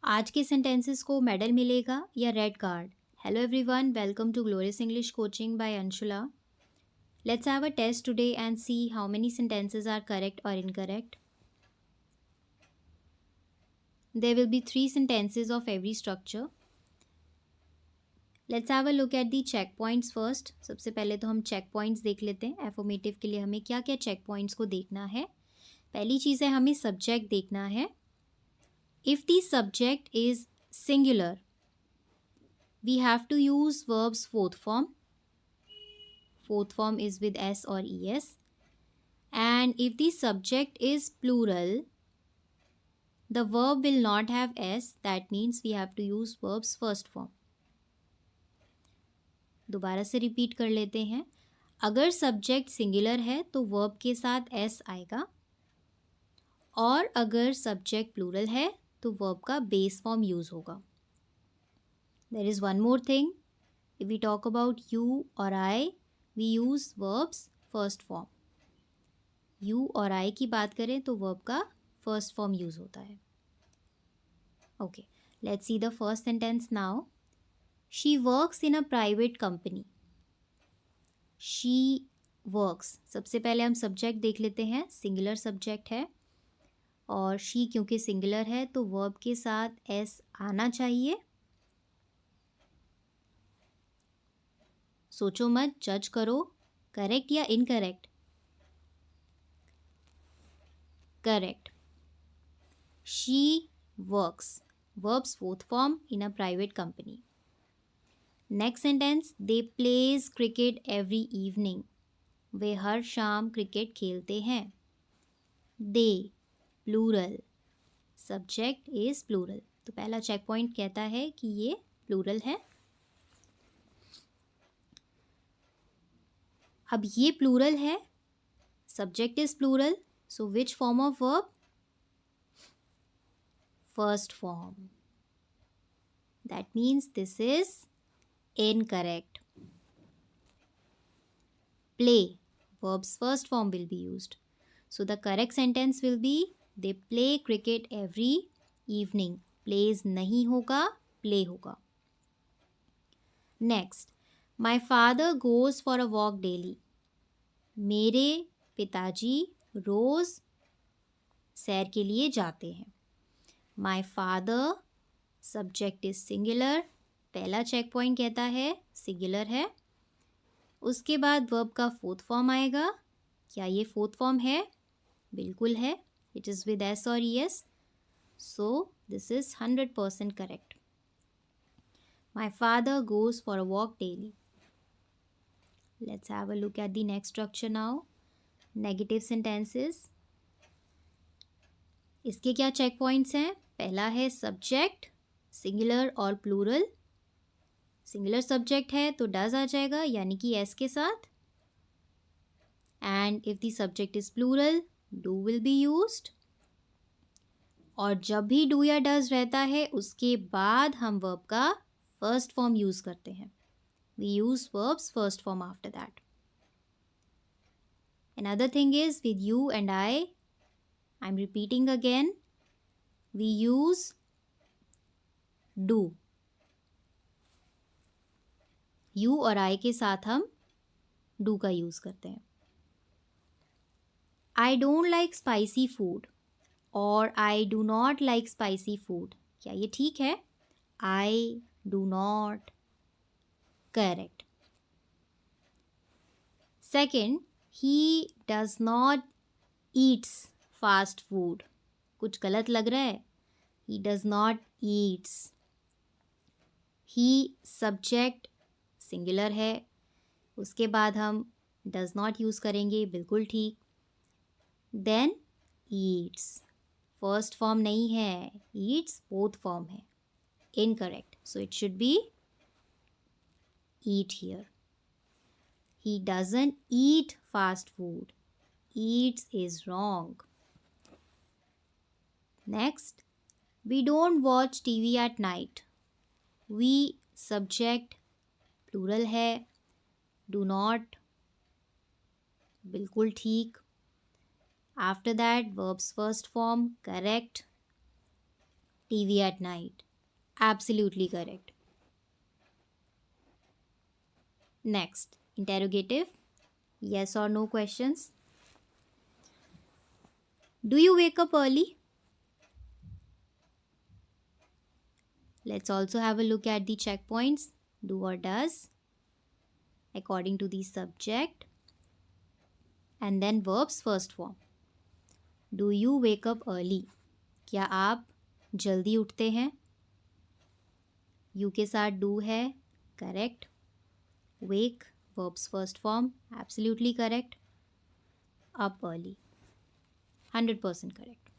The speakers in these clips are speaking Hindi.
आज के सेंटेंसेस को मेडल मिलेगा या red card? Hello everyone, welcome to glorious English coaching by Anshula. Let's have a test today and see how many sentences are correct or incorrect. There will be 3 sentences of every structure. Let's have a look at the checkpoints first. सबसे पहले तो हम checkpoints देख लेते हैं. Affirmative के लिए हमें क्या क्या checkpoints को देखना है. पहली चीज़ है हमें subject देखना है. If the subject is singular, we have to use verbs fourth form. Fourth form is with S or ES. And if the subject is plural, the verb will not have S. That means we have to use verbs first form. दोबारा से रिपीट कर लेते हैं. अगर सब्जेक्ट सिंगुलर है तो वर्ब के साथ एस आएगा, और अगर सब्जेक्ट प्लूरल है तो वर्ब का बेस फॉर्म यूज होगा. There is one more thing. If we talk about you और I, we use verbs first form. You और आई की बात करें तो वर्ब का फर्स्ट फॉर्म यूज होता है. Okay, let's see the first sentence now. She works in a private company. She works. सबसे पहले हम सब्जेक्ट देख लेते हैं. सिंगुलर सब्जेक्ट है और she क्योंकि सिंगुलर है तो वर्ब के साथ s आना चाहिए. सोचो मत, जज करो. करेक्ट या incorrect? Correct. She works. Verbs fourth form in a private company. Next sentence. They plays cricket every evening. वे हर शाम क्रिकेट खेलते हैं. They plural, subject is plural, तो पहला चेक पॉइंट कहता है कि ये प्लूरल है. अब ये प्लूरल है, subject is plural, so which form of verb? First form. That means this is incorrect. Play, verb's first form will be used. So the correct sentence will be they play cricket every evening. Plays नहीं होगा, play होगा. Next, my father goes for a walk daily. मेरे पिताजी रोज सैर के लिए जाते हैं. My father, subject is singular. पहला चेक पॉइंट कहता है सिंगुलर है. उसके बाद वर्ब का फोर्थ फॉर्म आएगा. क्या ये फोर्थ फॉर्म है? बिल्कुल है. इट इज़ विद एस और ES, so this is 100% correct. My father goes for a walk daily. Let's have a look at the next structure now. Negative sentences. इसके क्या चेक पॉइंट्स हैं? पहला है सब्जेक्ट सिंगुलर और प्लूरल. सिंगुलर सब्जेक्ट है तो डज आ जाएगा, यानी कि एस के साथ. And if the subject is plural, do will be used. और जब भी डू या डज रहता है उसके बाद हम वर्ब का फर्स्ट फॉर्म यूज करते हैं. We use verbs first form after that. Another thing is with you and I am repeating again, we use do. You और आई के साथ हम डू का यूज करते हैं. I don't like spicy food और I do not like spicy food. क्या ये ठीक है? I do not. Correct. Second, he does not eats fast food. कुछ गलत लग रहा है. He does not eats. He subject singular है, उसके बाद हम डज नॉट यूज़ करेंगे. बिल्कुल ठीक. देन ईट्स, फर्स्ट फॉर्म नहीं है. ईट्स फोर्थ फॉर्म है. Incorrect. So it should be eat here. He doesn't eat fast food. Eats is wrong. Next, we don't watch TV at night. We subject plural है. डू नॉट, बिल्कुल ठीक. After that verbs first form, correct. TV at night. Absolutely correct. Next, interrogative. Yes or no questions. Do you wake up early? Let's also have a look at the checkpoints. Do or does, according to the subject, and then verbs first form. Do you wake up early? क्या आप जल्दी उठते हैं? यू के साथ डू है, correct. Wake, verbs first form, absolutely correct. Up early, 100% correct.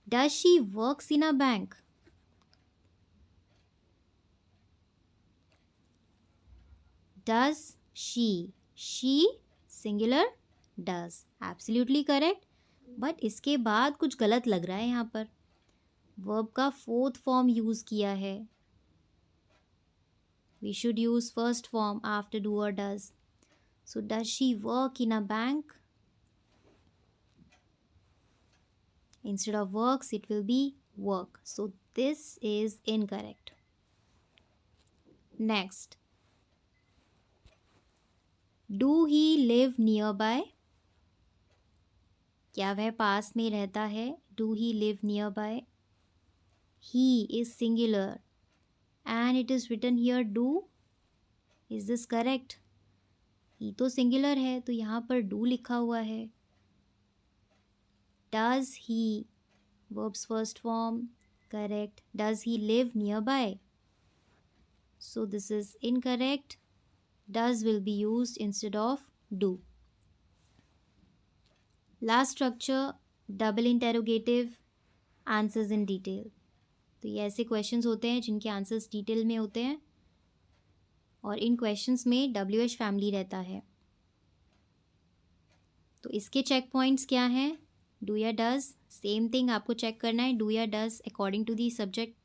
Does she works in a bank? Does she singular, does, absolutely correct. But इसके बाद कुछ गलत लग रहा है यहाँ पर. वर्ब का फोर्थ फॉर्म यूज किया है. We should use first form after do or does. So does she work in a bank? Instead of works, it will be work. So this is incorrect. Next. Do he live nearby? क्या वह पास में रहता है? Do he live nearby? He is singular and it is written here do. Is this correct? he तो singular है तो यहाँ पर do लिखा हुआ है. Does he, verbs first form, correct. Does he live nearby? So this is incorrect. Does will be used instead of do. Last structure, double interrogative, answers in detail. तो ये ऐसे क्वेश्चंस होते हैं जिनके आंसर्स डिटेल में होते हैं और इन क्वेश्चंस में WH फैमिली रहता है. तो इसके चेक पॉइंट्स क्या हैं? डू या डज, सेम थिंग आपको चेक करना है. डू या does according to the subject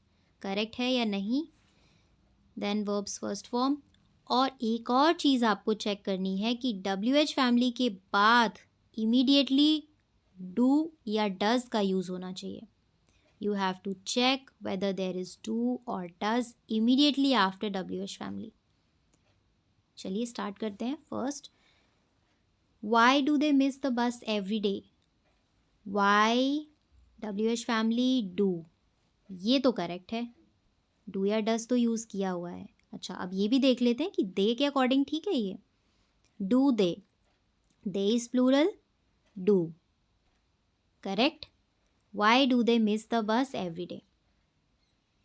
correct है या नहीं. Then verbs first form. और एक और चीज़ आपको चेक करनी है कि WH फैमिली के बाद इमीडिएटली डू या डज का यूज़ होना चाहिए. You have to check whether there is do or does immediately after WH family. चलिए स्टार्ट करते हैं. First, why do they miss the bus every day? Why, WH family, do. ये तो करेक्ट है. do या does तो यूज़ किया हुआ है. अच्छा, अब ये भी देख लेते हैं कि they के अकॉर्डिंग ठीक है ये. do they, they is plural, do, correct. Why do they miss the bus every day?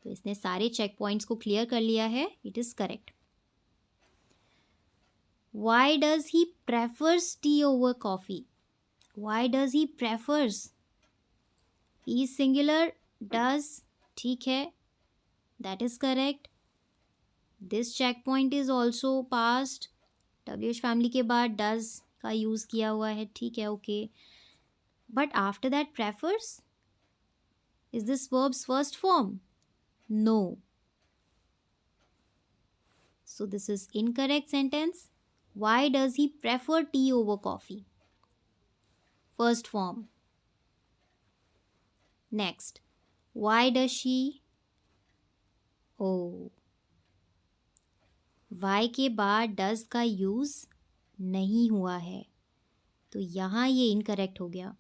तो इसने सारे चेक पॉइंट्स को क्लियर कर लिया है. It is correct. Why does he prefers tea over coffee? Why does he prefers? He is singular, does, ठीक है, that is correct. This check point is also passed. WH family के बाद does का यूज़ किया हुआ है, ठीक है, okay. But after that prefers, is this verb's first form? No. So this is incorrect sentence. Why does he prefer tea over coffee? First form. Next. Why does she? Oh. Why के बाद does का यूज़ नहीं हुआ है तो यहाँ ये इनकरेक्ट हो गया.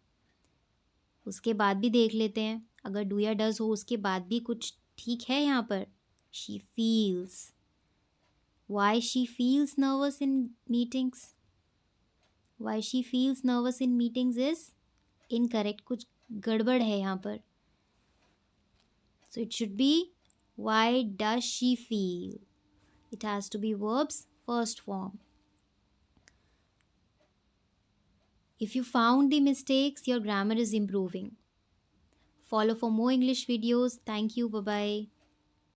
उसके बाद भी देख लेते हैं. अगर डू या डज हो उसके बाद भी कुछ ठीक है यहाँ पर. She feels. Why she feels nervous in meetings. Why she feels nervous in meetings is incorrect. कुछ गड़बड़ है यहाँ पर. So it should be why does she feel. It has to be verbs first form. If you found the mistakes, your grammar is improving. Follow for more English videos. Thank you. Bye-bye.